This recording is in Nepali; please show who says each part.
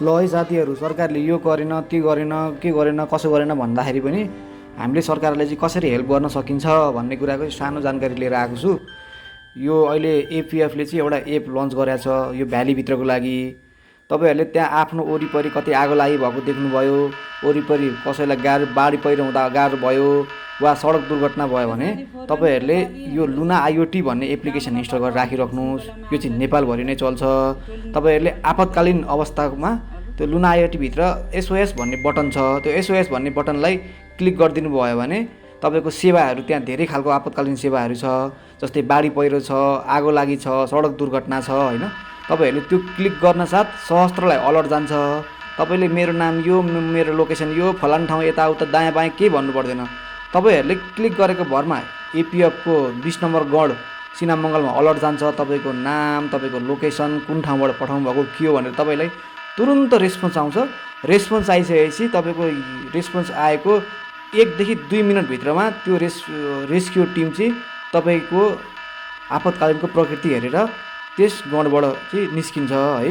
Speaker 1: ल है साथीहरू, सरकारले यो गरेन, त्यो गरेन, के गरेन, कसो गरेन भन्दाखेरि पनि हामीले सरकारलाई चाहिँ कसरी हेल्प गर्न सकिन्छ भन्ने कुराको सानो जानकारी लिएर आएको छु। यो अहिले एपिएफले चाहिँ एउटा एप लन्च गरेको छ यो भ्यालीभित्रको लागि। तपाईँहरूले त्यहाँ आफ्नो वरिपरि कतै आगो लागि भएको देख्नुभयो, वरिपरि कसैलाई बाढी पहिरो हुँदा गाह्रो भयो वा सडक दुर्घटना भयो भने तपाईँहरूले यो लुना आइओटी भन्ने एप्लिकेसन इन्स्टल गरेर राखिराख्नुहोस्। यो चाहिँ नेपालभरि नै चल्छ। तपाईँहरूले आपतकालीन अवस्थामा त्यो लुना आइओटीभित्र एसओएस भन्ने बटन छ, त्यो एसओएस भन्ने बटनलाई क्लिक गरिदिनु भयो भने तपाईँको सेवाहरू त्यहाँ धेरै खालको आपतकालीन सेवाहरू छ, जस्तै बाढी पहिरो छ, आगो लागि छ, सडक दुर्घटना छ होइन। तपाईँहरूले त्यो क्लिक गर्न साथ सहस्त्रलाई अलर्ट जान्छ। तपाईँले मेरो नाम यो, मेरो लोकेसन यो, फलान ठाउँ, यताउता दायाँ बायाँ केही भन्नु पर्दैन। तपाईँहरूले क्लिक गरेको भरमा एपिएफको 20 नम्बर गढ सिनामङ्गलमा अलर्ट जान्छ। तपाईँको नाम, तपाईँको लोकेसन, कुन ठाउँबाट पठाउनु भएको के हो भनेर तपाईँलाई तुरुन्त रेस्पोन्स आउँछ। रेस्पोन्स आइसकेपछि तपाईँको रेस्पोन्स आएको 1 देखि 2 मिनटभित्रमा त्यो रेस्क्यु टिम चाहिँ तपाईँको आपतकालीनको प्रकृति हेरेर त्यस गढबाट चाहिँ निस्किन्छ है।